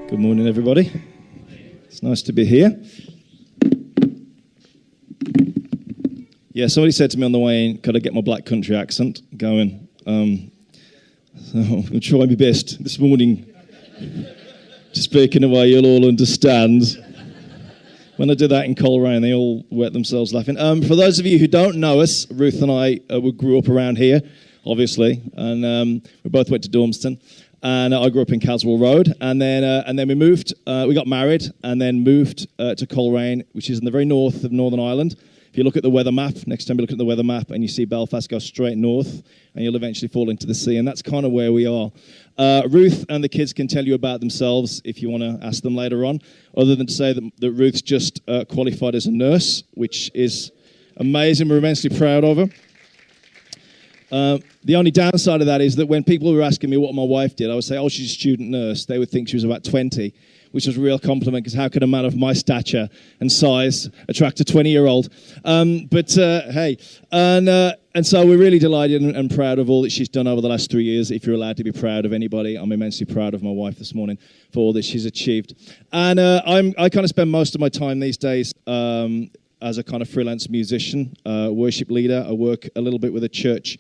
Good morning, everybody. It's nice to be here. Yeah, somebody said to me on the way in, could I get my black country accent going? So I'll try my best this morning to speak in a way you'll all understand. When I did that in Coleraine, they all wet themselves laughing. For those of you who don't know us, Ruth and I we grew up around here, obviously, and we both went to Dormston. And I grew up in Caswell Road, and then we moved. We got married, and then moved to Coleraine, which is in the very north of Northern Ireland. If you look at the weather map, next time you look at the weather map, and you see Belfast go straight north, and you'll eventually fall into the sea, and that's kind of where we are. Ruth and the kids can tell you about themselves if you want to ask them later on, other than to say that Ruth's just qualified as a nurse, which is amazing. We're immensely proud of her. The only downside of that is that when people were asking me what my wife did, I would say, oh, she's a student nurse. They would think she was about 20, which was a real compliment, because how could a man of my stature and size attract a 20-year-old? Hey. And so we're really delighted and proud of all that she's done over the last 3 years. If you're allowed to be proud of anybody, I'm immensely proud of my wife this morning for all that she's achieved. And I kind of spend most of my time these days as a kind of freelance musician, worship leader. I work a little bit with a church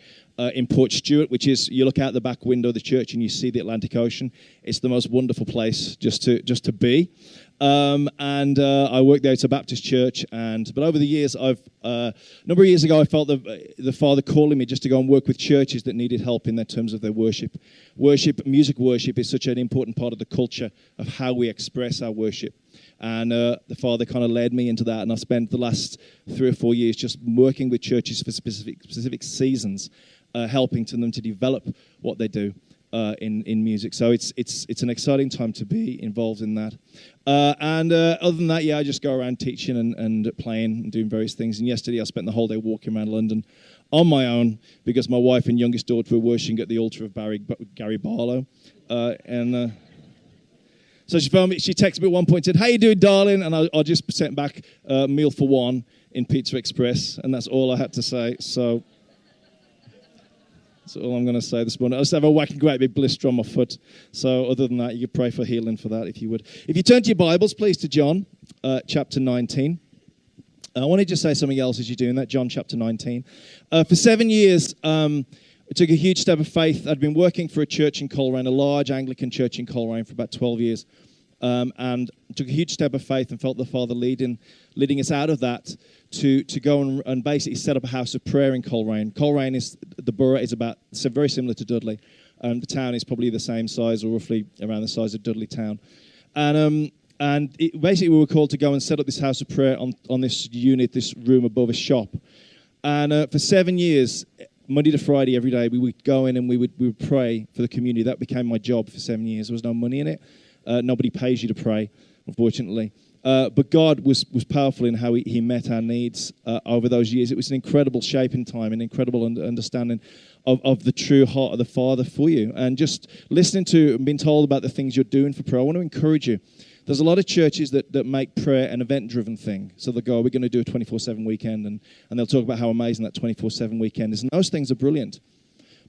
in Port Stewart, which is, you look out the back window of the church and you see the Atlantic Ocean. It's the most wonderful place just to be. I work there. It's a Baptist church. But over the years, a number of years ago, I felt the Father calling me just to go and work with churches that needed help in their terms of their worship. Music worship is such an important part of the culture of how we express our worship. And the Father kind of led me into that, and I spent the last 3 or 4 years just working with churches for specific seasons, helping them to develop what they do in music. So it's an exciting time to be involved in that. Other than that, I just go around teaching and playing and doing various things. And yesterday I spent the whole day walking around London on my own, because my wife and youngest daughter were worshiping at the altar of Gary Barlow. So she phoned me. She texted me at one point and said, "How you doing, darling?" And I just sent back a meal for one in Pizza Express, and that's all I had to say. So that's all I'm going to say this morning. I just have a whacking great big blister on my foot. So other than that, you could pray for healing for that if you would. If you turn to your Bibles, please, to John chapter 19. I want to just say something else as you're doing that. John chapter 19. For 7 years, I took a huge step of faith. I'd been working for a church in Coleraine, a large Anglican church in Coleraine, for about 12 years. And took a huge step of faith and felt the Father leading us out of that to go and basically set up a house of prayer in Coleraine. Coleraine the borough is very similar to Dudley. The town is probably the same size, or roughly around the size of Dudley town. Basically we were called to go and set up this house of prayer on this unit, this room above a shop. And for 7 years, Monday to Friday, every day, we would go in and we would pray for the community. That became my job for 7 years. There was no money in it. Nobody pays you to pray, unfortunately. But God was powerful in how he met our needs over those years. It was an incredible shaping time, an incredible understanding of the true heart of the Father for you. And just listening to and being told about the things you're doing for prayer, I want to encourage you. There's a lot of churches that make prayer an event-driven thing. So they'll go, we're going to do a 24/7 weekend, and they'll talk about how amazing that 24/7 weekend is. And those things are brilliant.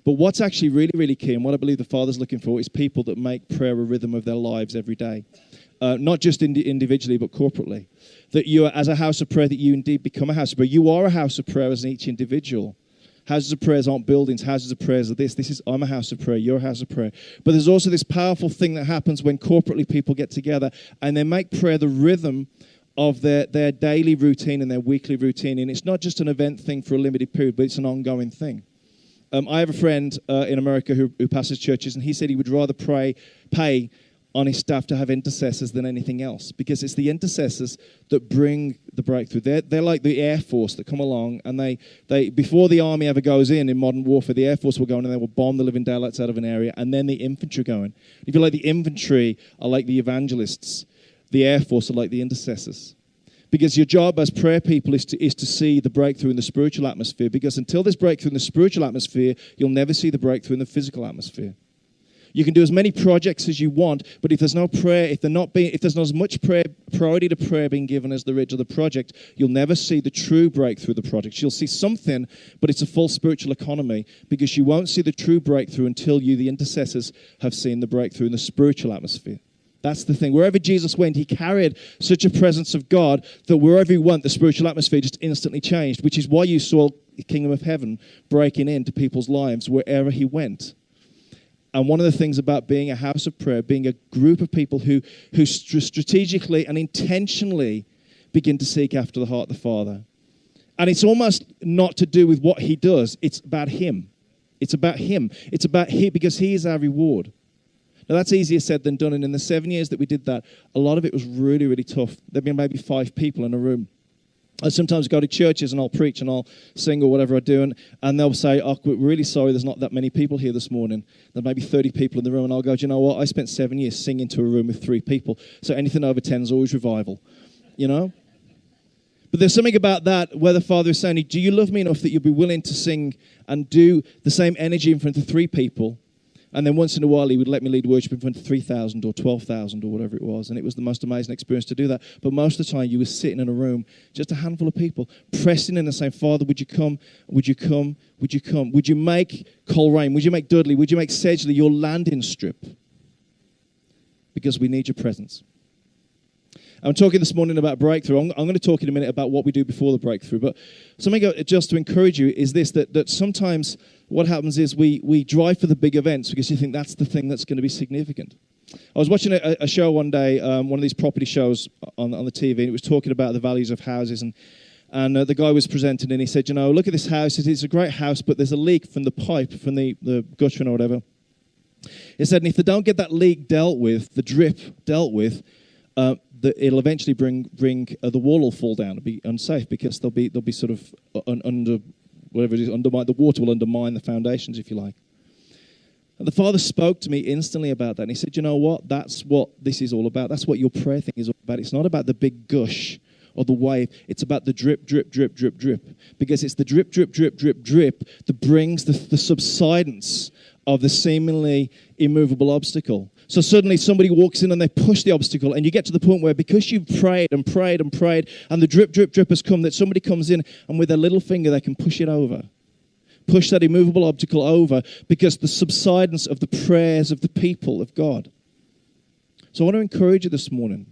But what's actually really, really key, and what I believe the Father's looking for, is people that make prayer a rhythm of their lives every day. Not just individually, but corporately. That you are, as a house of prayer, that you indeed become a house of prayer. You are a house of prayer as each individual. Houses of prayers aren't buildings. Houses of prayers are this. I'm a house of prayer. You're a house of prayer. But there's also this powerful thing that happens when corporately people get together and they make prayer the rhythm of their daily routine and their weekly routine. And it's not just an event thing for a limited period, but it's an ongoing thing. I have a friend in America who pastors churches, and he said he would rather pay on his staff to have intercessors than anything else, because it's the intercessors that bring the breakthrough. They're like the Air Force that come along, and they before the army ever goes in modern warfare, the Air Force will go in and they will bomb the living daylights out of an area, and then the infantry go in. If you like, the infantry are like the evangelists. The Air Force are like the intercessors. Because your job as prayer people is to see the breakthrough in the spiritual atmosphere, because until there's breakthrough in the spiritual atmosphere, you'll never see the breakthrough in the physical atmosphere. You can do as many projects as you want, but if there's no prayer, if there's not as much priority to prayer being given as there is to the project, you'll never see the true breakthrough of the project. You'll see something, but it's a full spiritual economy, because you won't see the true breakthrough until the intercessors, have seen the breakthrough in the spiritual atmosphere. That's the thing. Wherever Jesus went, he carried such a presence of God that wherever he went, the spiritual atmosphere just instantly changed, which is why you saw the kingdom of heaven breaking into people's lives wherever he went. And one of the things about being a house of prayer, being a group of people who strategically and intentionally begin to seek after the heart of the Father. And it's almost not to do with what he does. It's about him. It's about him. It's about him because he is our reward. Now, that's easier said than done. And in the 7 years that we did that, a lot of it was really, really tough. There'd been maybe 5 people in a room. I sometimes go to churches and I'll preach and I'll sing or whatever I do, and they'll say, oh, we're really sorry there's not that many people here this morning. There may be 30 people in the room, and I'll go, do you know what? I spent 7 years singing to a room with 3 people, so anything over 10 is always revival, you know? But there's something about that where the Father is saying, do you love me enough that you'll be willing to sing and do the same energy in front of 3 people? And then once in a while, he would let me lead worship in front of 3,000 or 12,000 or whatever it was. And it was the most amazing experience to do that. But most of the time, you were sitting in a room, just a handful of people, pressing in and saying, Father, would you come? Would you come? Would you come? Would you make Coleraine? Would you make Dudley? Would you make Sedgley your landing strip? Because we need your presence. I'm talking this morning about breakthrough. I'm going to talk in a minute about what we do before the breakthrough. But something just to encourage you is this, that sometimes what happens is we drive for the big events because you think that's the thing that's going to be significant. I was watching a show one day, one of these property shows on the TV, and it was talking about the values of houses. And the guy was presenting, and he said, you know, look at this house. It's a great house, but there's a leak from the pipe, from the guttering or whatever. He said, and if they don't get that leak dealt with, the drip dealt with, it'll eventually bring the wall will fall down. It'll be unsafe because they'll be sort of under whatever it is, undermine the water will undermine the foundations, if you like. And the Father spoke to me instantly about that, and he said, you know what? That's what this is all about. That's what your prayer thing is all about. It's not about the big gush or the wave. It's about the drip, drip, drip, drip, drip. Because it's the drip, drip, drip, drip, drip that brings the subsidence of the seemingly immovable obstacle. So suddenly somebody walks in and they push the obstacle, and you get to the point where because you've prayed and prayed and prayed and the drip, drip, drip has come, that somebody comes in and with their little finger they can push it over. Push that immovable obstacle over because the subsidence of the prayers of the people of God. So I want to encourage you this morning.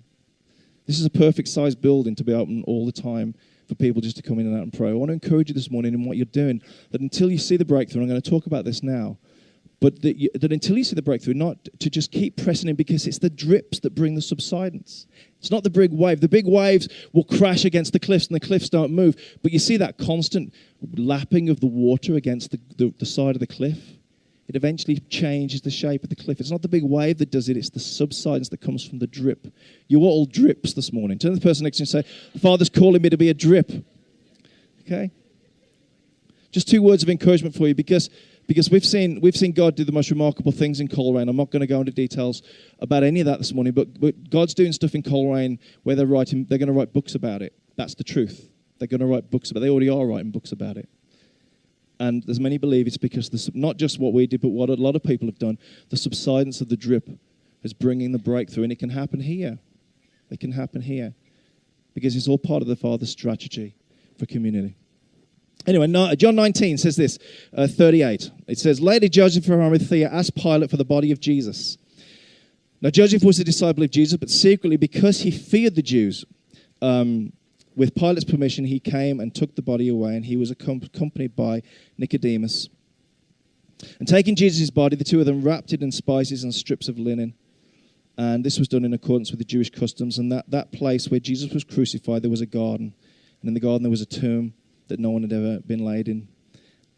This is a perfect sized building to be open all the time for people just to come in and out and pray. I want to encourage you this morning in what you're doing, that until you see the breakthrough, and I'm going to talk about this now, but that until you see the breakthrough, not to just keep pressing in, because it's the drips that bring the subsidence. It's not the big wave. The big waves will crash against the cliffs and the cliffs don't move. But you see that constant lapping of the water against the side of the cliff? It eventually changes the shape of the cliff. It's not the big wave that does it. It's the subsidence that comes from the drip. You're all drips this morning. Turn to the person next to you and say, Father's calling me to be a drip. Okay? Just 2 words of encouragement for you, because we've seen God do the most remarkable things in Coleraine. I'm not going to go into details about any of that this morning, but God's doing stuff in Coleraine where they're going to write books about it. That's the truth. They're going to write books about it. They already are writing books about it. And there's many believe it's because not just what we did, but what a lot of people have done. The subsidence of the drip is bringing the breakthrough, and it can happen here. It can happen here because it's all part of the Father's strategy for community. Anyway, John 19 says this, 38. It says, later Joseph of Arimathea asked Pilate for the body of Jesus. Now Joseph was a disciple of Jesus, but secretly, because he feared the Jews, with Pilate's permission, he came and took the body away, and he was accompanied by Nicodemus. And taking Jesus' body, the 2 of them wrapped it in spices and strips of linen. And this was done in accordance with the Jewish customs. And that place where Jesus was crucified, there was a garden. And in the garden there was a tomb that no one had ever been laid in.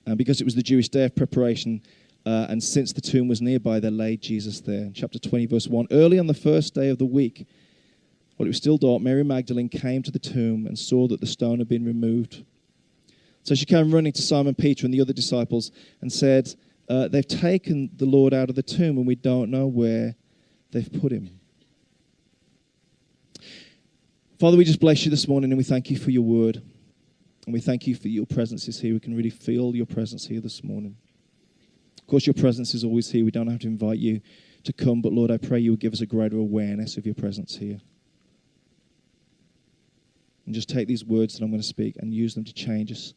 And because it was the Jewish day of preparation, and since the tomb was nearby, they laid Jesus there. In chapter 20, verse 1, early on the first day of the week, while it was still dark, Mary Magdalene came to the tomb and saw that the stone had been removed. So she came running to Simon Peter and the other disciples and said, they've taken the Lord out of the tomb, and we don't know where they've put him. Father, we just bless you this morning, and we thank you for your word. And we thank you for your presence is here. We can really feel your presence here this morning. Of course, your presence is always here. We don't have to invite you to come. But, Lord, I pray you would give us a greater awareness of your presence here. And just take these words that I'm going to speak and use them to change us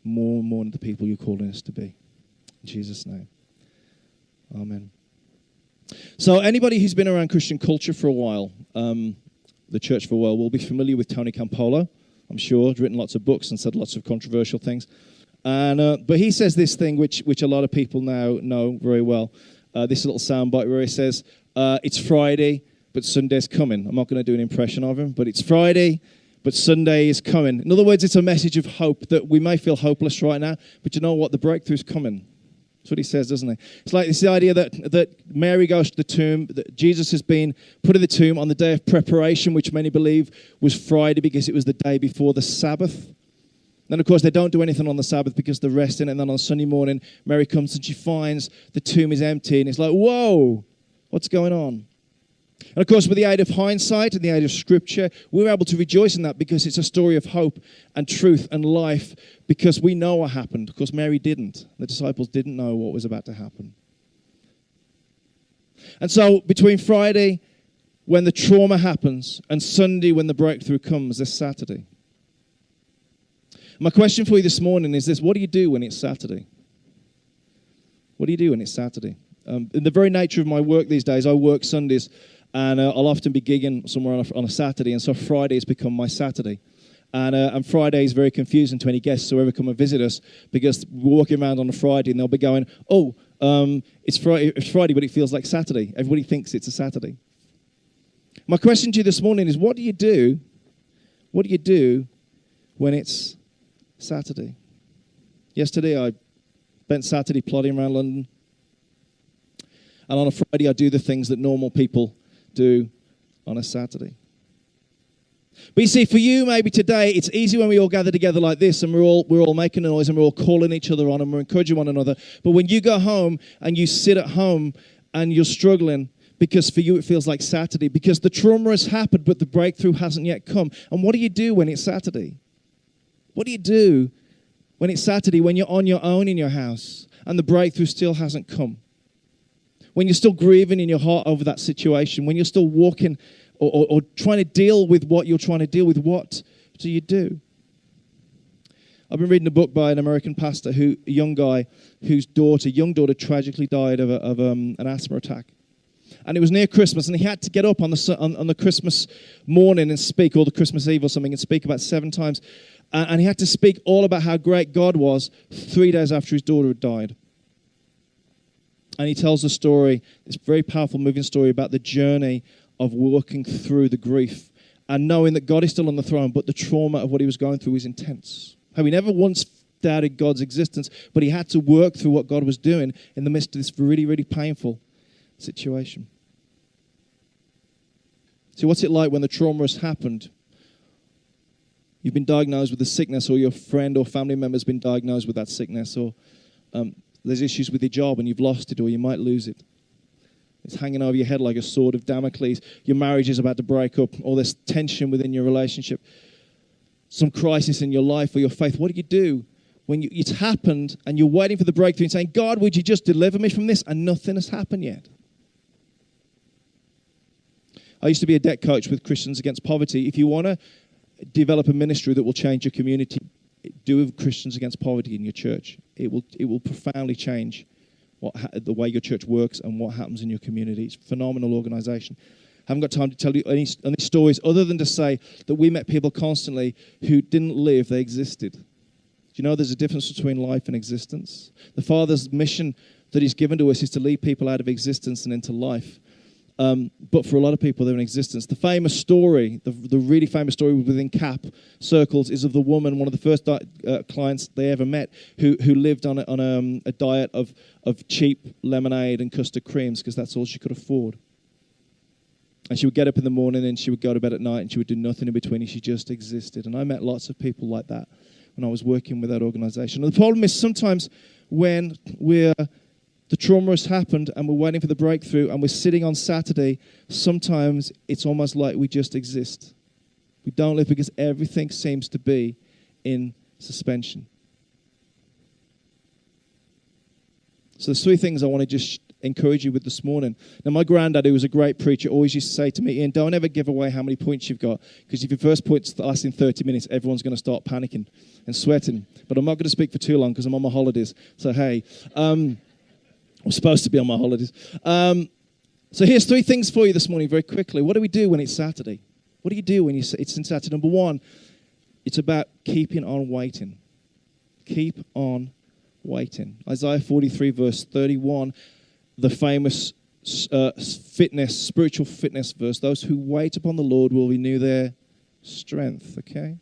more and more into the people you're calling us to be. In Jesus' name. Amen. So anybody who's been around Christian culture for a while, the church for a while, will be familiar with Tony Campolo, I'm sure. He's written lots of books and said lots of controversial things. But he says this thing which a lot of people now know very well, this little soundbite where he says, it's Friday, but Sunday's coming. I'm not going to do an impression of him, but it's Friday, but Sunday is coming. In other words, it's a message of hope that we may feel hopeless right now, but you know what? The breakthrough's coming. That's what he says, doesn't he? It's like it's the idea that Mary goes to the tomb, that Jesus has been put in the tomb on the day of preparation, which many believe was Friday because it was the day before the Sabbath. Then, of course, they don't do anything on the Sabbath because they're resting, and then on Sunday morning, Mary comes and she finds the tomb is empty, and it's like, whoa, what's going on? And of course, with the aid of hindsight and the aid of Scripture, we're able to rejoice in that because it's a story of hope and truth and life because we know what happened. Of course, Mary didn't. The disciples didn't know what was about to happen. And so between Friday, when the trauma happens, and Sunday, when the breakthrough comes, this Saturday. My question for you this morning is this: what do you do when it's Saturday? What do you do when it's Saturday? In the very nature of my work these days, I work Sundays, and I'll often be gigging somewhere on a Saturday, and so Friday has become my Saturday. And Friday is very confusing to any guests who ever come and visit us, because we're walking around on a Friday and they'll be going, it's Friday, but it feels like Saturday. Everybody thinks it's a Saturday. My question to you this morning is, what do you do? What do you do when it's Saturday? Yesterday, I spent Saturday plodding around London. And on a Friday, I do the things that normal people do on a Saturday. But you see, for you, maybe today, it's easy when we all gather together like this and we're all making a noise and we're all calling each other on and we're encouraging one another. But when you go home and you sit at home and you're struggling, because for you it feels like Saturday, because the trauma has happened but the breakthrough hasn't yet come. And what do you do when it's Saturday? What do you do when it's Saturday, when you're on your own in your house and the breakthrough still hasn't come? When you're still grieving in your heart over that situation, when you're still walking or trying to deal with what you're trying to deal with, what do you do? I've been reading a book by an American pastor, a young guy whose young daughter tragically died of an asthma attack. And it was near Christmas, and he had to get up on the Christmas morning and speak, or the Christmas Eve or something, and speak about 7 times. And he had to speak all about how great God was 3 days after his daughter had died. And he tells a story, this very powerful, moving story about the journey of working through the grief and knowing that God is still on the throne, but the trauma of what he was going through was intense. How he never once doubted God's existence, but he had to work through what God was doing in the midst of this really, really painful situation. So what's it like when the trauma has happened? You've been diagnosed with a sickness, or your friend or family member has been diagnosed with that sickness, or there's issues with your job and you've lost it, or you might lose it. It's hanging over your head like a sword of Damocles. Your marriage is about to break up, or there's tension within your relationship, some crisis in your life or your faith. What do you do when it's happened and you're waiting for the breakthrough and saying, God, would you just deliver me from this? And nothing has happened yet. I used to be a debt coach with Christians Against Poverty. If you want to develop a ministry that will change your community, do with Christians Against Poverty in your church. It will profoundly change the way your church works and what happens in your community. It's a phenomenal organization. Haven't got time to tell you any stories other than to say that we met people constantly who didn't live, they existed. Do you know there's a difference between life and existence? The Father's mission that he's given to us is to lead people out of existence and into life. But for a lot of people, they're in existence. The famous story, the really famous story within CAP circles, is of the woman, one of the first clients they ever met, who lived on a diet of cheap lemonade and custard creams because that's all she could afford. And she would get up in the morning and she would go to bed at night and she would do nothing in between, and she just existed. And I met lots of people like that when I was working with that organization. And the problem is sometimes when the trauma has happened and we're waiting for the breakthrough and we're sitting on Saturday, sometimes it's almost like we just exist. We don't live because everything seems to be in suspension. So there's 3 things I want to just encourage you with this morning. Now, my granddad, who was a great preacher, always used to say to me, Ian, don't ever give away how many points you've got, because if your first point's lasting 30 minutes, everyone's going to start panicking and sweating. But I'm not going to speak for too long because I'm on my holidays. So, hey, I'm supposed to be on my holidays. So here's 3 things for you this morning very quickly. What do we do when it's Saturday? What do you do when it's in Saturday? Number 1, it's about keeping on waiting. Keep on waiting. Isaiah 43 verse 31, the famous spiritual fitness verse. Those who wait upon the Lord will renew their strength, okay?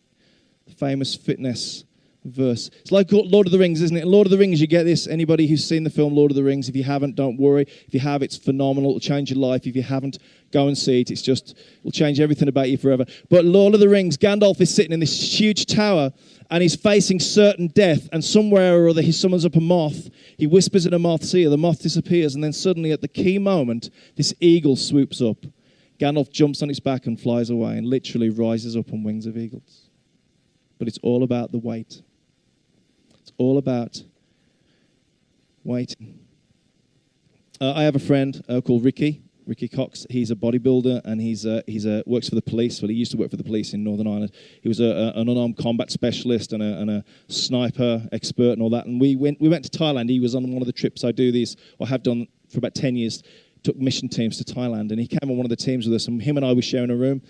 The famous fitness verse. It's like Lord of the Rings, isn't it? In Lord of the Rings, you get this. Anybody who's seen the film Lord of the Rings, if you haven't, don't worry. If you have, it's phenomenal. It'll change your life. If you haven't, go and see it. It'll change everything about you forever. But Lord of the Rings, Gandalf is sitting in this huge tower, and he's facing certain death, and somewhere or other he summons up a moth. He whispers in a moth's ear. The moth disappears, and then suddenly at the key moment, this eagle swoops up. Gandalf jumps on its back and flies away and literally rises up on wings of eagles. But it's all about the wait. It's all about waiting. I have a friend called Ricky Cox. He's a bodybuilder, and he's works for the police. Well, he used to work for the police in Northern Ireland. He was an unarmed combat specialist and a sniper expert and all that. And we went to Thailand. He was on one of the trips. I do these, or have done for about 10 years, took mission teams to Thailand. And he came on one of the teams with us, and him and I were sharing a room.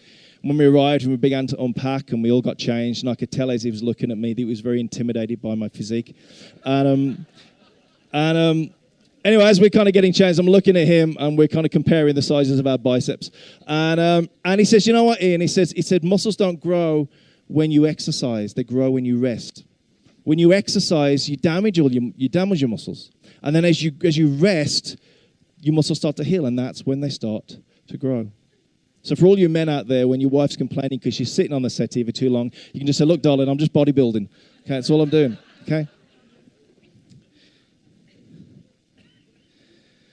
When we arrived, we began to unpack, and we all got changed. And I could tell as he was looking at me that he was very intimidated by my physique. Anyway, as we're kind of getting changed, I'm looking at him, and we're kind of comparing the sizes of our biceps. And he says, you know what, Ian? He said, muscles don't grow when you exercise. They grow when you rest. When you exercise, you damage your muscles. And then as you rest, your muscles start to heal, and that's when they start to grow. So for all you men out there, when your wife's complaining because she's sitting on the settee for too long, you can just say, look, darling, I'm just bodybuilding. Okay, that's all I'm doing. Okay?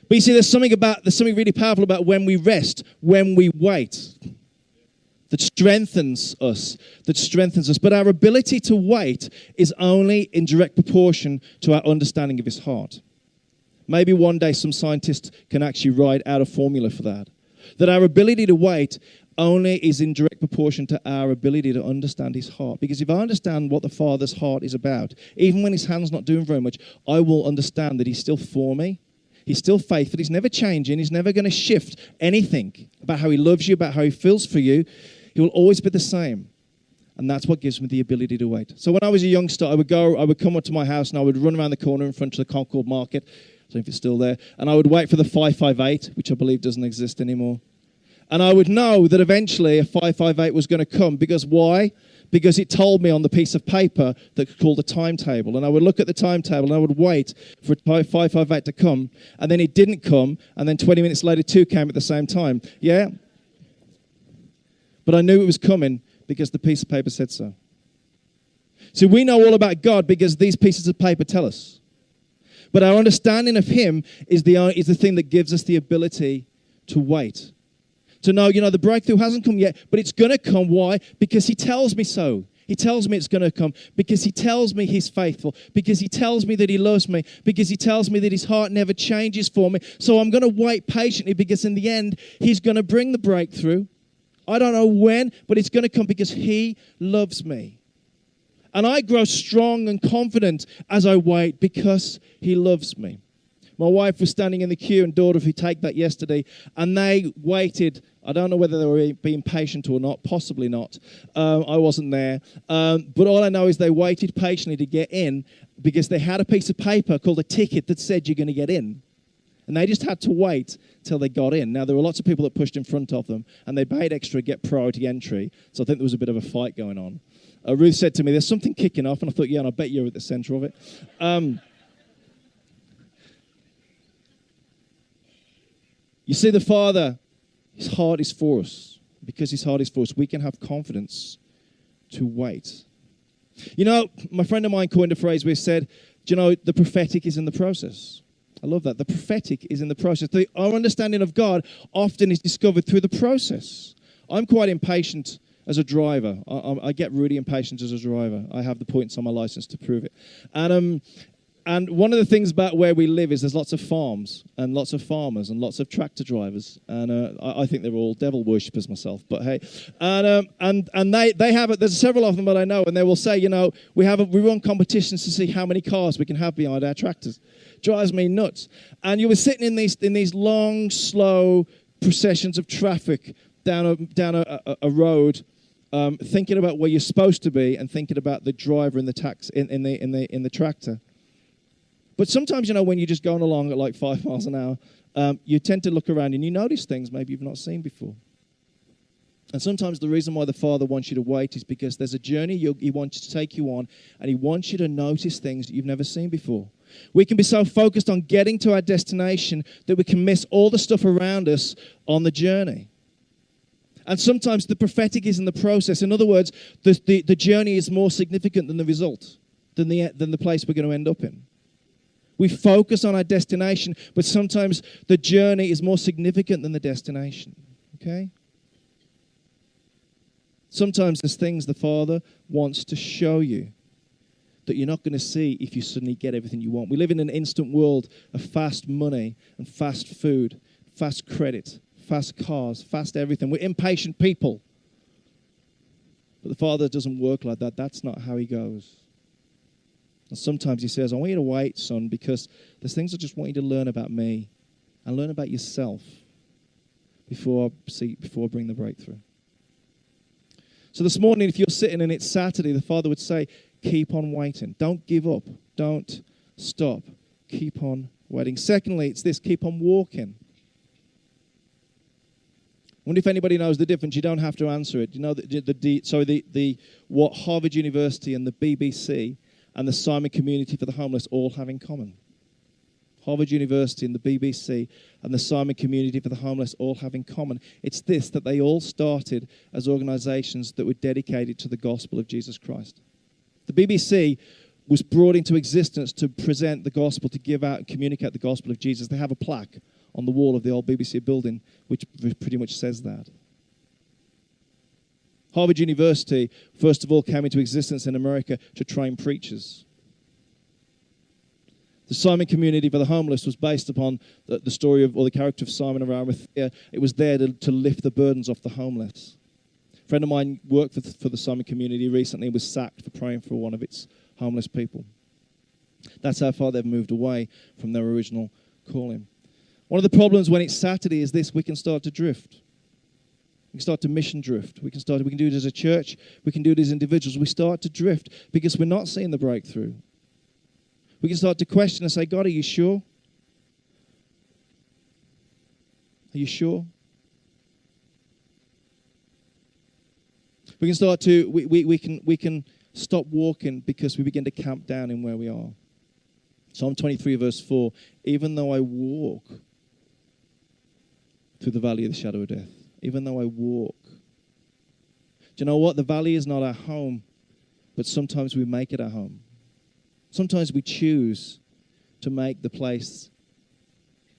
But you see, there's something really powerful about when we rest, when we wait, that strengthens us. But our ability to wait is only in direct proportion to our understanding of his heart. Maybe one day some scientists can actually write out a formula for that. That our ability to wait only is in direct proportion to our ability to understand his heart. Because if I understand what the Father's heart is about, even when his hand's not doing very much, I will understand that he's still for me. He's still faithful. He's never changing. He's never going to shift anything about how he loves you, about how he feels for you. He will always be the same. And that's what gives me the ability to wait. So when I was a youngster, I would come up to my house and I would run around the corner in front of the Concord Market. I don't know if it's still there. And I would wait for the 558, which I believe doesn't exist anymore. And I would know that eventually a 558 was going to come. Because why? Because it told me on the piece of paper that called a timetable. And I would look at the timetable and I would wait for 558 to come. And then it didn't come. And then 20 minutes later, 2 came at the same time. Yeah? But I knew it was coming because the piece of paper said so. See, we know all about God because these pieces of paper tell us. But our understanding of him is the thing that gives us the ability to wait. To know, the breakthrough hasn't come yet, but it's going to come. Why? Because he tells me so. He tells me it's going to come because he tells me he's faithful, because he tells me that he loves me, because he tells me that his heart never changes for me. So I'm going to wait patiently because in the end, he's going to bring the breakthrough. I don't know when, but it's going to come because he loves me. And I grow strong and confident as I wait because he loves me. My wife was standing in the queue, and daughter, if you take that yesterday, and they waited. I don't know whether they were being patient or not, possibly not. I wasn't there. But all I know is they waited patiently to get in because they had a piece of paper called a ticket that said you're going to get in. And they just had to wait till they got in. Now, there were lots of people that pushed in front of them, and they paid extra to get priority entry. So I think there was a bit of a fight going on. Ruth said to me, there's something kicking off, and I thought, yeah, and I bet you're at the center of it. You see, the Father, his heart is for us. Because his heart is for us, we can have confidence to wait. My friend of mine coined a phrase where he said, the prophetic is in the process. I love that. The prophetic is in the process. Our understanding of God often is discovered through the process. I'm quite impatient as a driver. I get really impatient as a driver. I have the points on my license to prove it. And one of the things about where we live is there's lots of farms and lots of farmers and lots of tractor drivers. And I think they're all devil worshippers myself, but hey. And they have it. There's several of them that I know, and they will say, we run competitions to see how many cars we can have behind our tractors. Drives me nuts. And you were sitting in these long, slow processions of traffic down a road, thinking about where you're supposed to be and thinking about the driver in the tractor. But sometimes, when you're just going along at like 5 miles an hour, you tend to look around and you notice things maybe you've not seen before. And sometimes the reason why the Father wants you to wait is because there's a journey He wants to take you on, and He wants you to notice things that you've never seen before. We can be so focused on getting to our destination that we can miss all the stuff around us on the journey. And sometimes the prophetic is in the process. In other words, the journey is more significant than the result, than the place we're going to end up in. We focus on our destination, but sometimes the journey is more significant than the destination. Okay? Sometimes there's things the Father wants to show you that you're not going to see if you suddenly get everything you want. We live in an instant world of fast money and fast food, fast credit, fast cars, fast everything. We're impatient people. But the Father doesn't work like that. That's not how He goes. And sometimes He says, I want you to wait, son, because there's things I just want you to learn about me and learn about yourself before I bring the breakthrough. So this morning, if you're sitting and it's Saturday, the Father would say, keep on waiting. Don't give up. Don't stop. Keep on waiting. Secondly, it's this, keep on walking. I wonder if anybody knows the difference. You don't have to answer it. You know what Harvard University and the BBC and the Simon Community for the Homeless all have in common. Harvard University and the BBC and the Simon Community for the Homeless all have in common. It's this, that they all started as organizations that were dedicated to the gospel of Jesus Christ. The BBC was brought into existence to present the gospel, to give out and communicate the gospel of Jesus. They have a plaque on the wall of the old BBC building which pretty much says that. Harvard University, first of all, came into existence in America to train preachers. The Simon Community for the Homeless was based upon the story of, or the character of Simon of Arimathea. It was there to lift the burdens off the homeless. A friend of mine worked for the Simon Community recently and was sacked for praying for one of its homeless people. That's how far they've moved away from their original calling. One of the problems when it's Saturday is this: we can start to drift. We can start to mission drift. We can do it as a church. We can do it as individuals. We start to drift because we're not seeing the breakthrough. We can start to question and say, God, are you sure? Are you sure? We can start to, we can stop walking because we begin to camp down in where we are. Psalm 23 verse 4, even though I walk through the valley of the shadow of death, even though I walk. Do you know what? The valley is not our home, but sometimes we make it our home. Sometimes we choose to make the place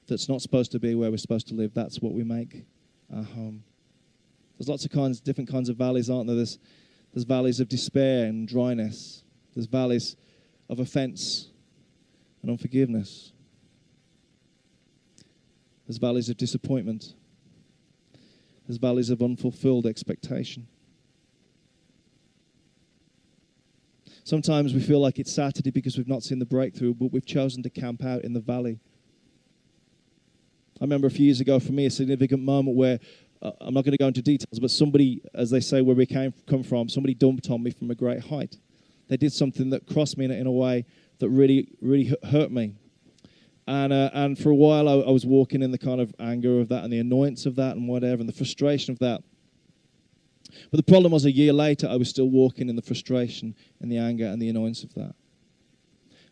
that's not supposed to be where we're supposed to live. That's what we make our home. There's lots of different kinds of valleys, aren't there? There's valleys of despair and dryness. There's valleys of offense and unforgiveness. There's valleys of disappointment. There's valleys of unfulfilled expectation. Sometimes we feel like it's Saturday because we've not seen the breakthrough, but we've chosen to camp out in the valley. I remember a few years ago, for me, a significant moment where, I'm not going to go into details, but somebody, as they say, where we come from, somebody dumped on me from a great height. They did something that crossed me in a way that really, really hurt me. And for a while, I was walking in the kind of anger of that and the annoyance of that and whatever, and the frustration of that. But the problem was, a year later, I was still walking in the frustration and the anger and the annoyance of that.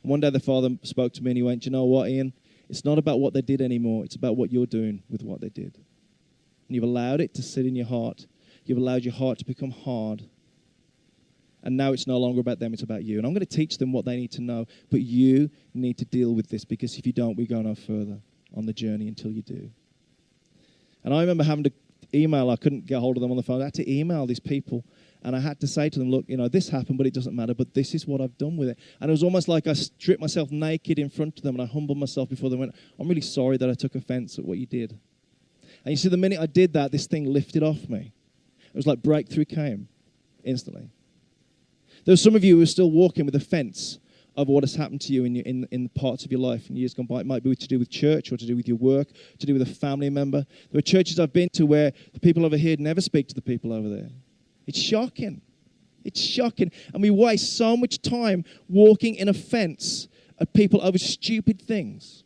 And one day the Father spoke to me and He went, you know what, Ian? It's not about what they did anymore. It's about what you're doing with what they did. And you've allowed it to sit in your heart. You've allowed your heart to become hard. And now it's no longer about them, it's about you. And I'm going to teach them what they need to know. But you need to deal with this, because if you don't, we go no further on the journey until you do. And I remember having to email. I couldn't get hold of them on the phone. I had to email these people, and I had to say to them, look, this happened, but it doesn't matter, but this is what I've done with it. And it was almost like I stripped myself naked in front of them, and I humbled myself before them. I'm really sorry that I took offense at what you did. And you see, the minute I did that, this thing lifted off me. It was like breakthrough came instantly. There were some of you who are still walking with offense of what has happened to you in the parts of your life in years gone by. It might be to do with church or to do with your work, to do with a family member. There are churches I've been to where the people over here never speak to the people over there. It's shocking. It's shocking. And we waste so much time walking in offense at people over stupid things.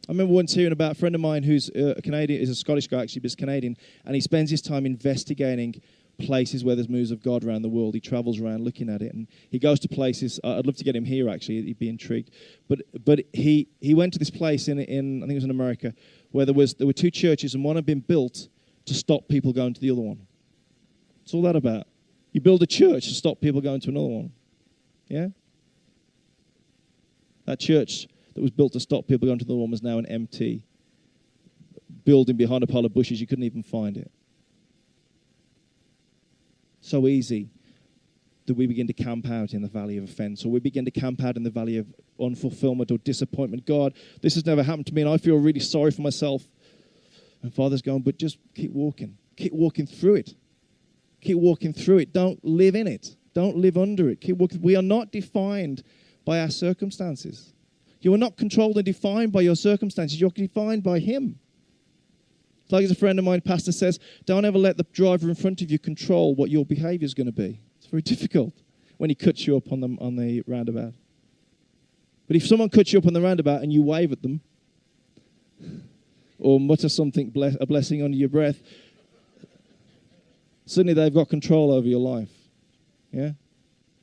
I remember once hearing about a friend of mine who's a Canadian, is a Scottish guy actually, but he's Canadian, and he spends his time investigating places where there's moves of God around the world. He travels around looking at it, and he goes to places. I'd love to get him here, actually. He'd be intrigued. But he went to this place in I think it was in America, where there were two churches, and one had been built to stop people going to the other one. What's all that about? You build a church to stop people going to another one. Yeah? That church that was built to stop people going to the other one was now an empty building behind a pile of bushes. You couldn't even find it. So easy that we begin to camp out in the valley of offense, or we begin to camp out in the valley of unfulfillment or disappointment. God, this has never happened to me, and I feel really sorry for myself. And Father's going, but just keep walking. Keep walking through it. Keep walking through it. Don't live in it. Don't live under it. Keep walking. We are not defined by our circumstances. You are not controlled and defined by your circumstances. You're defined by Him. Like as a friend of mine, pastor says, don't ever let the driver in front of you control what your behavior is going to be. It's very difficult when he cuts you up on the roundabout. But if someone cuts you up on the roundabout and you wave at them, or mutter something, a blessing under your breath, suddenly they've got control over your life. Yeah?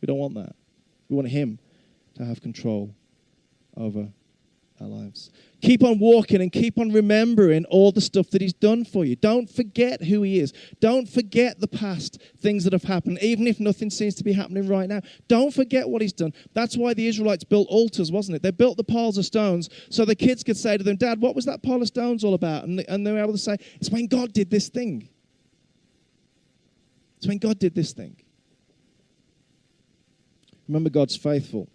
We don't want that. We want Him to have control over our lives. Keep on walking and keep on remembering all the stuff that He's done for you. Don't forget who He is. Don't forget the past things that have happened, even if nothing seems to be happening right now. Don't forget what He's done. That's why the Israelites built altars, wasn't it? They built the piles of stones so the kids could say to them, Dad, what was that pile of stones all about? And they were able to say, it's when God did this thing. It's when God did this thing. Remember, God's faithful.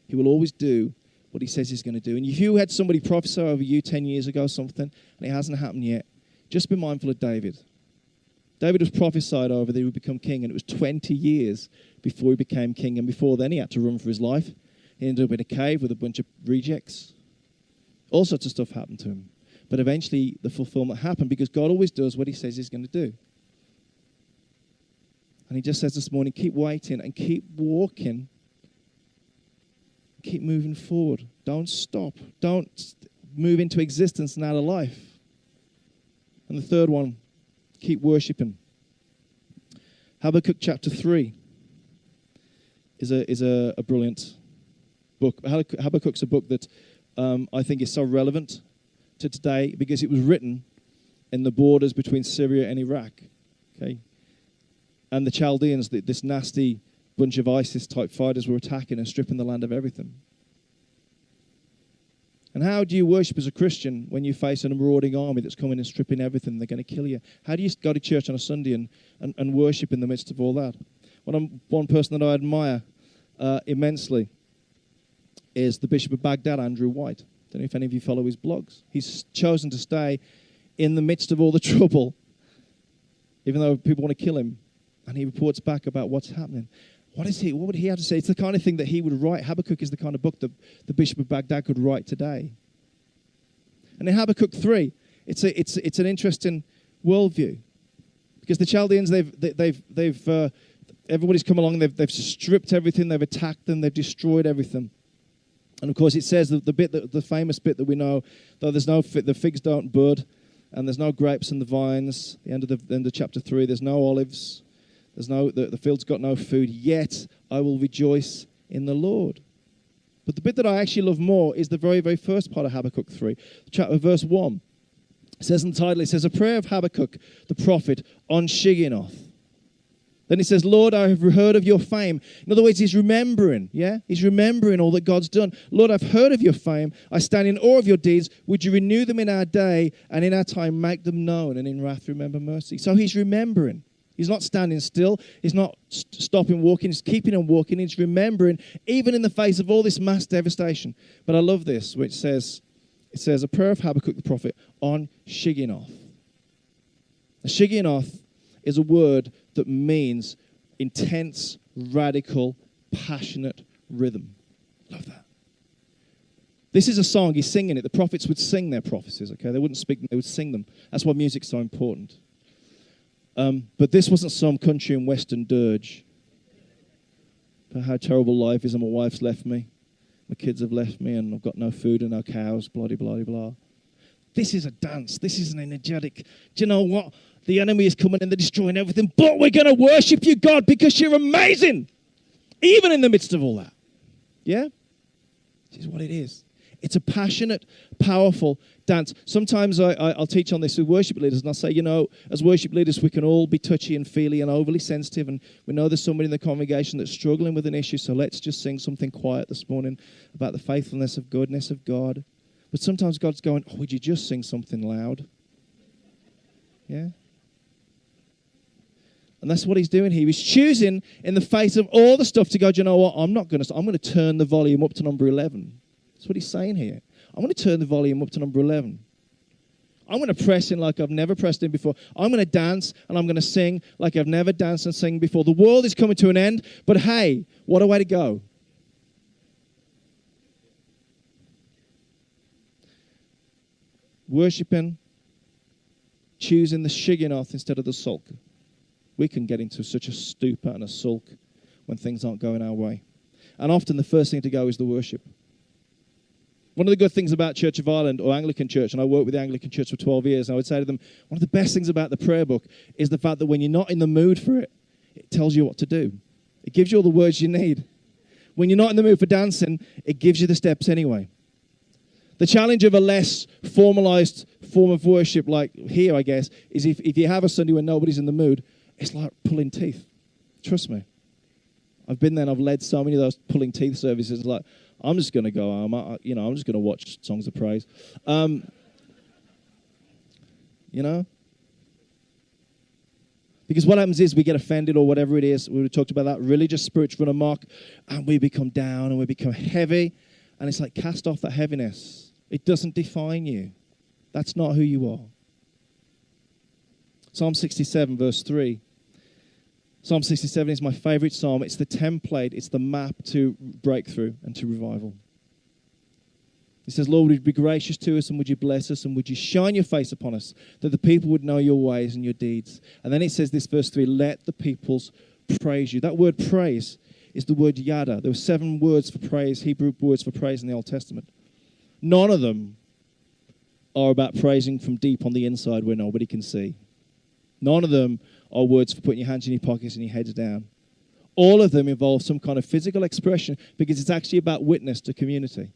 He will always do what He says He's going to do. And if you had somebody prophesy over you 10 years ago something, and it hasn't happened yet, just be mindful of David. David was prophesied over that he would become king, and it was 20 years before he became king. And before then, he had to run for his life. He ended up in a cave with a bunch of rejects. All sorts of stuff happened to him. But eventually, the fulfillment happened because God always does what He says He's going to do. And He just says this morning, keep waiting and keep walking. Keep moving forward. Don't stop. Don't move into existence and out of life. And the third one, keep worshiping. Habakkuk chapter 3 is a brilliant book. Habakkuk's a book that I think is so relevant to today because it was written in the borders between Syria and Iraq. Okay, and the Chaldeans, this nasty bunch of ISIS-type fighters, were attacking and stripping the land of everything. And how do you worship as a Christian when you face a marauding army that's coming and stripping everything? They're going to kill you. How do you go to church on a Sunday and worship in the midst of all that? One person that I admire immensely is the Bishop of Baghdad, Andrew White. I don't know if any of you follow his blogs. He's chosen to stay in the midst of all the trouble, even though people want to kill him. And he reports back about what's happening. What would he have to say? It's the kind of thing that he would write. Habakkuk is the kind of book that the Bishop of Baghdad could write today. And in Habakkuk 3, it's an interesting worldview. Because the Chaldeans, everybody's come along, they've stripped everything, they've attacked them, they've destroyed everything. And of course it says that the famous bit that we know, though the figs don't bud, and there's no grapes in the vines, the end of chapter 3, there's no olives, the field's got no food, yet I will rejoice in the Lord. But the bit that I actually love more is the very, very first part of Habakkuk 3, verse 1. It says in the title, it says, a prayer of Habakkuk, the prophet, on Shigionoth. Then he says, Lord, I have heard of your fame. In other words, he's remembering, yeah? He's remembering all that God's done. Lord, I've heard of your fame. I stand in awe of your deeds. Would you renew them in our day, and in our time make them known, and in wrath remember mercy. So he's remembering. He's not standing still. He's not stopping walking. He's keeping on walking. He's remembering, even in the face of all this mass devastation. But I love this, which says, it says, a prayer of Habakkuk the prophet on Shigionoth. Shigionoth is a word that means intense, radical passionate rhythm. Love that. This is a song, he's singing it. The prophets would sing their prophecies, okay? They wouldn't speak them, they would sing them. That's why music's so important. But this wasn't some country and western dirge. But how terrible life is, and my wife's left me. My kids have left me, and I've got no food and no cows, blah, blah, blah, blah. This is a dance. This is an energetic. Do you know what? The enemy is coming and they're destroying everything, but we're going to worship you, God, because you're amazing. Even in the midst of all that. Yeah? This is what it is. It's a passionate, powerful dance. Sometimes I'll teach on this with worship leaders, and I'll say, you know, as worship leaders, we can all be touchy and feely and overly sensitive, and we know there's somebody in the congregation that's struggling with an issue, so let's just sing something quiet this morning about the faithfulness of goodness of God. But sometimes God's going, oh, would you just sing something loud? Yeah? And that's what he's doing here. He's choosing in the face of all the stuff to go, do you know what? I'm going to turn the volume up to number 11. That's what he's saying here. I'm going to turn the volume up to number 11. I'm going to press in like I've never pressed in before. I'm going to dance and I'm going to sing like I've never danced and sing before. The world is coming to an end, but hey, what a way to go. Worshipping, choosing the Shigionoth instead of the sulk. We can get into such a stupor and a sulk when things aren't going our way. And often the first thing to go is the worship. One of the good things about Church of Ireland or Anglican Church, and I worked with the Anglican Church for 12 years, and I would say to them, one of the best things about the prayer book is the fact that when you're not in the mood for it, it tells you what to do. It gives you all the words you need. When you're not in the mood for dancing, it gives you the steps anyway. The challenge of a less formalized form of worship, like here, I guess, is if you have a Sunday when nobody's in the mood, it's like pulling teeth. Trust me. I've been there and I've led so many of those pulling teeth services. Like, I'm just going to go home. I'm just going to watch songs of praise. Because what happens is we get offended or whatever it is. We talked about that religious spirits run amok, and we become down and we become heavy. And it's like, cast off that heaviness. It doesn't define you. That's not who you are. Psalm 67, verse 3. Psalm 67 is my favorite psalm. It's the template. It's the map to breakthrough and to revival. It says, Lord, would you be gracious to us and would you bless us and would you shine your face upon us that the people would know your ways and your deeds. And then it says this, verse 3, let the peoples praise you. That word praise is the word yada. There were 7 words for praise, Hebrew words for praise in the Old Testament. None of them are about praising from deep on the inside where nobody can see. None of them are words for putting your hands in your pockets and your heads down. All of them involve some kind of physical expression because it's actually about witness to community.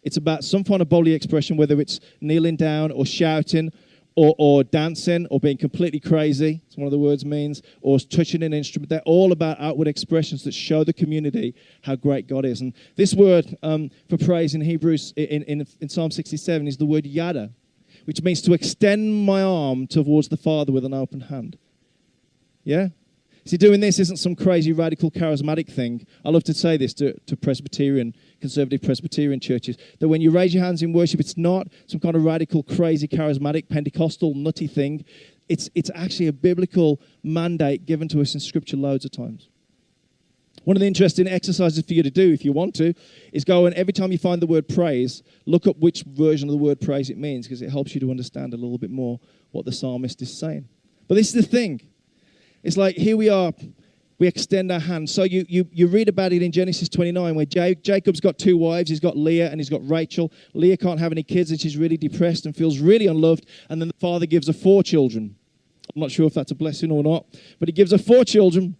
It's about some kind of bodily expression, whether it's kneeling down or shouting or dancing or being completely crazy, that's one of the words means, or touching an instrument. They're all about outward expressions that show the community how great God is. And this word for praise in Hebrews, in Psalm 67, is the word yada, which means to extend my arm towards the Father with an open hand. Yeah? See, doing this isn't some crazy, radical, charismatic thing. I love to say this to Presbyterian, conservative Presbyterian churches, that when you raise your hands in worship, it's not some kind of radical, crazy, charismatic, Pentecostal, nutty thing. It's actually a biblical mandate given to us in Scripture loads of times. One of the interesting exercises for you to do, if you want to, is go and every time you find the word praise, look up which version of the word praise it means, because it helps you to understand a little bit more what the psalmist is saying. But this is the thing. It's like, here we are, we extend our hands. So you read about it in Genesis 29, where Jacob's got 2 wives. He's got Leah and he's got Rachel. Leah can't have any kids and she's really depressed and feels really unloved. And then the father gives her 4 children. I'm not sure if that's a blessing or not, but he gives her 4 children.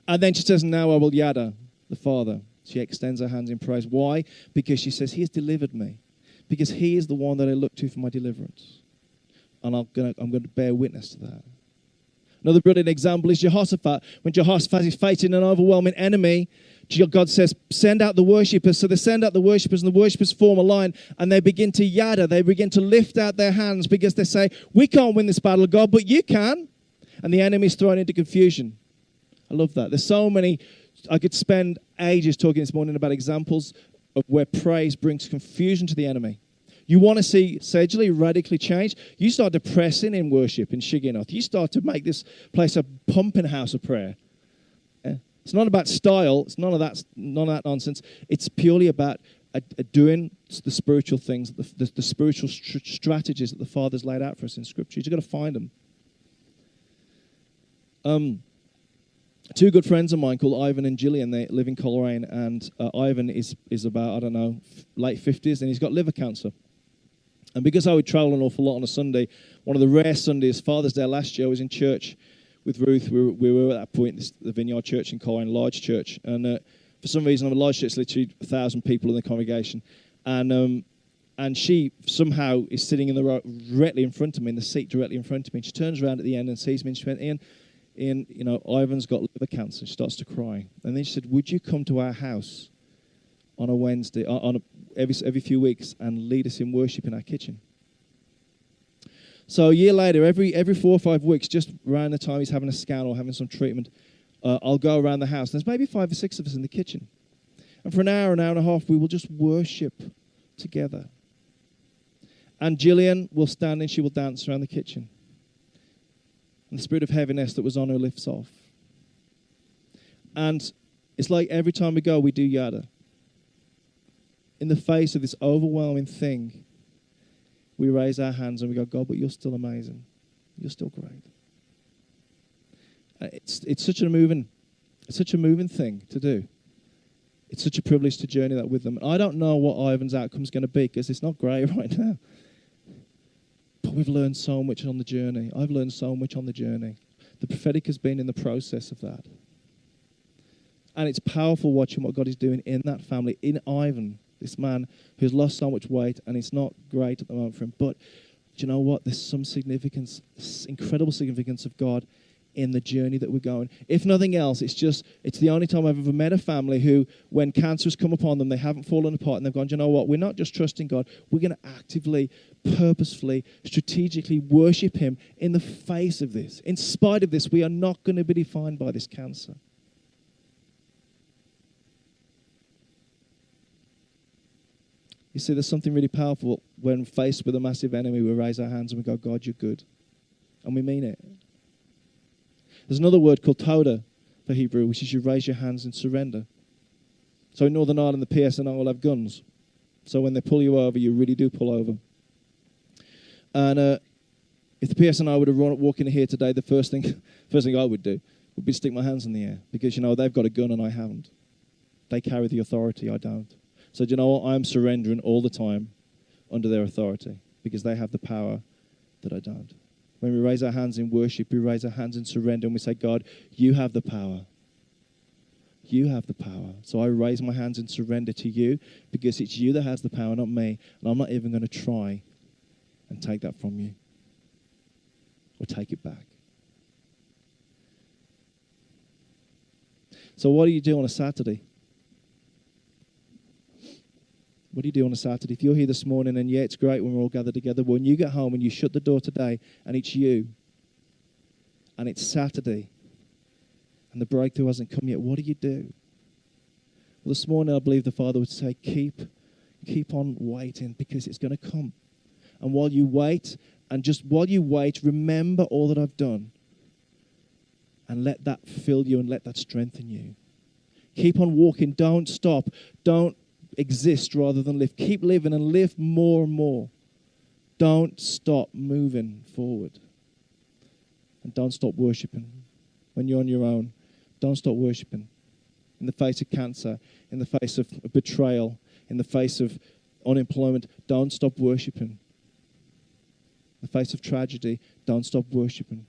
And then she says, now I will yada, the father. She extends her hands in praise. Why? Because she says, he has delivered me. Because he is the one that I look to for my deliverance. And I'm going to bear witness to that. Another brilliant example is Jehoshaphat. When Jehoshaphat is fighting an overwhelming enemy, God says, send out the worshippers. So they send out the worshippers, and the worshippers form a line, and they begin to yada. They begin to lift out their hands because they say, we can't win this battle, God, but you can. And the enemy is thrown into confusion. I love that. There's so many. I could spend ages talking this morning about examples of where praise brings confusion to the enemy. You want to see Sedgley radically change? You start depressing in worship in Shigionoth. You start to make this place a pumping house of prayer. It's not about style. It's none of that nonsense. It's purely about doing the spiritual things, the spiritual strategies that the Father's laid out for us in Scripture. You've got to find them. Two good friends of mine called Ivan and Gillian, they live in Coleraine, and Ivan is about, I don't know, late 50s, and he's got liver cancer. And because I would travel an awful lot on a Sunday, one of the rare Sundays, Father's Day last year, I was in church with Ruth. We were at that point, the Vineyard Church in Coleraine, large church, and for some reason, I'm a large church, it's literally 1,000 people in the congregation, and she somehow is sitting in the row directly in front of me, in the seat directly in front of me, and she turns around at the end and sees me, and she went, Ian, Ivan's got liver cancer. She starts to cry. And then she said, would you come to our house on a Wednesday, every few weeks, and lead us in worship in our kitchen? So a year later, every 4 or 5 weeks, just around the time he's having a scan or having some treatment, I'll go around the house. There's maybe 5 or 6 of us in the kitchen. And for an hour and a half, we will just worship together. And Gillian will stand and she will dance around the kitchen. And the spirit of heaviness that was on her lifts off. And it's like every time we go, we do yada. In the face of this overwhelming thing, we raise our hands and we go, God, but you're still amazing. You're still great. It's such a moving thing to do. It's such a privilege to journey that with them. I don't know what Ivan's outcome is going to be because it's not great right now. But we've learned so much on the journey. I've learned so much on the journey. The prophetic has been in the process of that. And it's powerful watching what God is doing in that family, in Ivan, this man who's lost so much weight, and it's not great at the moment for him. But do you know what? There's some significance, incredible significance of God in the journey that we're going. If nothing else, it's the only time I've ever met a family who, when cancer has come upon them, they haven't fallen apart and they've gone, do you know what? We're not just trusting God. We're going to actively, purposefully, strategically worship him in the face of this. In spite of this, we are not going to be defined by this cancer. You see, there's something really powerful when faced with a massive enemy, we raise our hands and we go, God, you're good. And we mean it. There's another word called toda for Hebrew, which is you raise your hands in surrender. So in Northern Ireland, the PSNI will have guns. So when they pull you over, you really do pull over. And if the PSNI would have walked in here today, the first thing I would do would be stick my hands in the air. Because, they've got a gun and I haven't. They carry the authority, I don't. So do you know what? I'm surrendering all the time under their authority because they have the power that I don't. When we raise our hands in worship, we raise our hands in surrender and we say, God, you have the power. You have the power. So I raise my hands in surrender to you because it's you that has the power, not me. And I'm not even going to try and take that from you or take it back. So what do you do on a Saturday? What do you do on a Saturday? If you're here this morning, and it's great when we're all gathered together, but when you get home and you shut the door today, and it's you, and it's Saturday, and the breakthrough hasn't come yet, what do you do? Well, this morning I believe the Father would say, keep on waiting, because it's going to come. And while you wait, remember all that I've done, and let that fill you and let that strengthen you. Keep on walking. Don't stop. Don't exist rather than live. Keep living and live more and more. Don't stop moving forward. And don't stop worshiping. When you're on your own, don't stop worshiping. In the face of cancer, in the face of betrayal, in the face of unemployment, don't stop worshiping. In the face of tragedy, don't stop worshiping.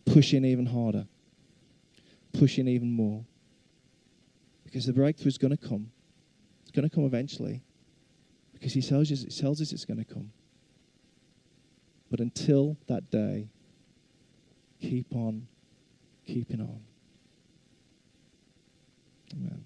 Push in even harder. Push in even more. Because the breakthrough is going to come. It's going to come eventually. Because he tells us it's going to come. But until that day, keep on keeping on. Amen.